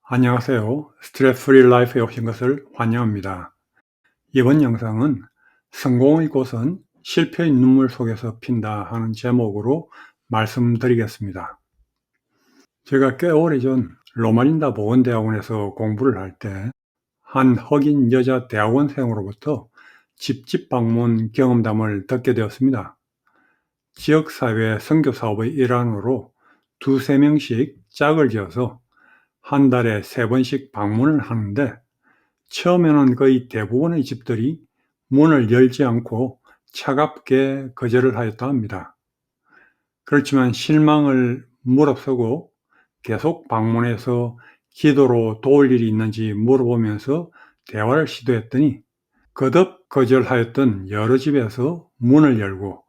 안녕하세요. 스트레스 프리 라이프에 오신 것을 환영합니다. 이번 영상은 성공의 꽃은 실패의 눈물 속에서 핀다 하는 제목으로 말씀드리겠습니다. 제가 꽤 오래전 로마린다 보건대학원에서 공부를 할 때 한 흑인 여자 대학원생으로부터 집집 방문 경험담을 듣게 되었습니다. 지역사회 선교사업의 일환으로 두세 명씩 짝을 지어서 한 달에 3번씩 방문을 하는데 처음에는 거의 대부분의 집들이 문을 열지 않고 차갑게 거절을 하였다 합니다. 그렇지만 실망을 무릅쓰고 계속 방문해서 기도로 도울 일이 있는지 물어보면서 대화를 시도했더니 거듭 거절하였던 여러 집에서 문을 열고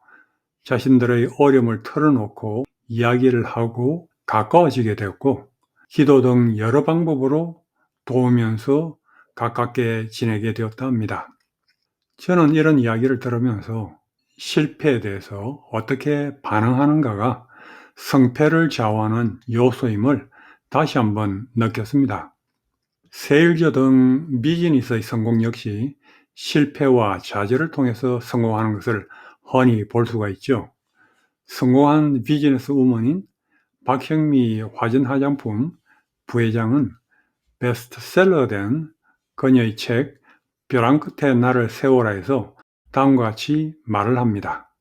자신들의 어려움을 털어놓고 이야기를 하고 가까워지게 되었고, 기도 등 여러 방법으로 도우면서 가깝게 지내게 되었다 합니다. 저는 이런 이야기를 들으면서 실패에 대해서 어떻게 반응하는가가 성패를 좌우하는 요소임을 다시 한번 느꼈습니다. 세일즈 등 비즈니스의 성공 역시 실패와 좌절을 통해서 성공하는 것을 흔히 볼 수가 있죠. 성공한 비즈니스 우먼인 박형미 화전 화장품 부회장은 베스트셀러된 그녀의 책 벼랑 끝에 나를 세워라에서 다음과 같이 말을 합니다.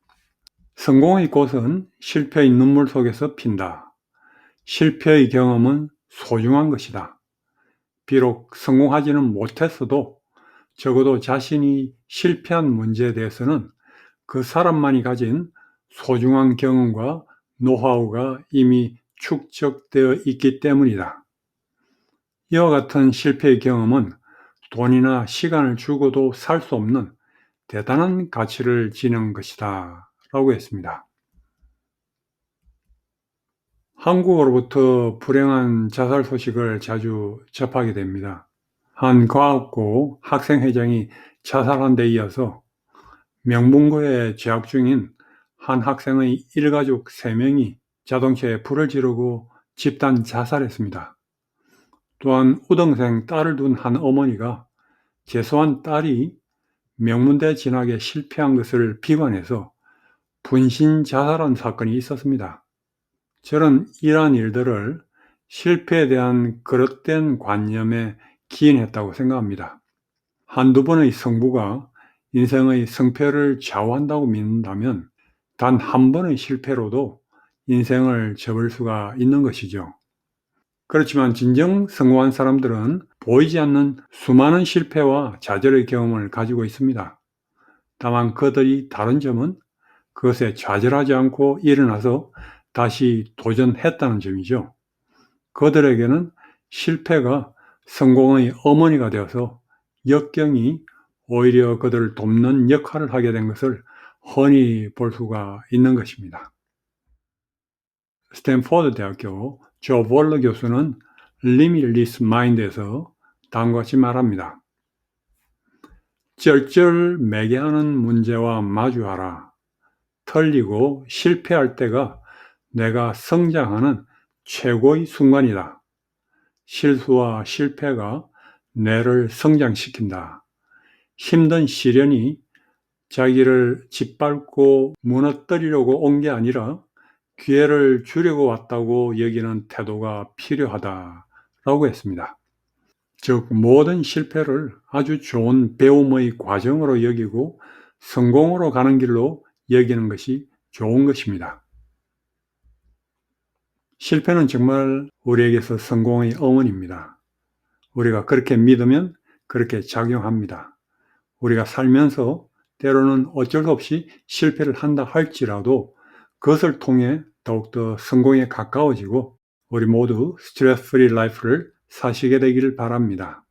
성공의 꽃은 실패의 눈물 속에서 핀다. 실패의 경험은 소중한 것이다. 비록 성공하지는 못했어도 적어도 자신이 실패한 문제에 대해서는 그 사람만이 가진 소중한 경험과 노하우가 이미 축적되어 있기 때문이다. 이와 같은 실패의 경험은 돈이나 시간을 주고도 살 수 없는 대단한 가치를 지닌 것이다 라고 했습니다. 한국으로부터 불행한 자살 소식을 자주 접하게 됩니다. 한 과학고 학생회장이 자살한 데 이어서 명문고에 재학 중인 한 학생의 일가족 3명이 자동차에 불을 지르고 집단 자살했습니다. 또한 우등생 딸을 둔 한 어머니가 재수한 딸이 명문대 진학에 실패한 것을 비관해서 분신 자살한 사건이 있었습니다. 저는 이러한 일들을 실패에 대한 그릇된 관념에 기인했다고 생각합니다. 한두 번의 성부가 인생의 성패를 좌우한다고 믿는다면 단 한 번의 실패로도 인생을 접을 수가 있는 것이죠. 그렇지만 진정 성공한 사람들은 보이지 않는 수많은 실패와 좌절의 경험을 가지고 있습니다. 다만 그들이 다른 점은 그것에 좌절하지 않고 일어나서 다시 도전했다는 점이죠. 그들에게는 실패가 성공의 어머니가 되어서 역경이 오히려 그들을 돕는 역할을 하게 된 것을 흔히 볼 수가 있는 것입니다. 스탠포드 대학교 조 볼러 교수는 Limitless Mind에서 다음과 같이 말합니다. 쩔쩔매개하는 문제와 마주하라. 틀리고 실패할 때가 내가 성장하는 최고의 순간이다. 실수와 실패가 뇌를 성장시킨다. 힘든 시련이 자기를 짓밟고 무너뜨리려고 온 게 아니라 기회를 주려고 왔다고 여기는 태도가 필요하다라고 했습니다. 즉 모든 실패를 아주 좋은 배움의 과정으로 여기고 성공으로 가는 길로 여기는 것이 좋은 것입니다. 실패는 정말 우리에게서 성공의 어머니입니다. 우리가 그렇게 믿으면 그렇게 작용합니다. 우리가 살면서 때로는 어쩔 수 없이 실패를 한다 할지라도 그것을 통해 더욱더 성공에 가까워지고 우리 모두 스트레스 프리 라이프를 사시게 되기를 바랍니다.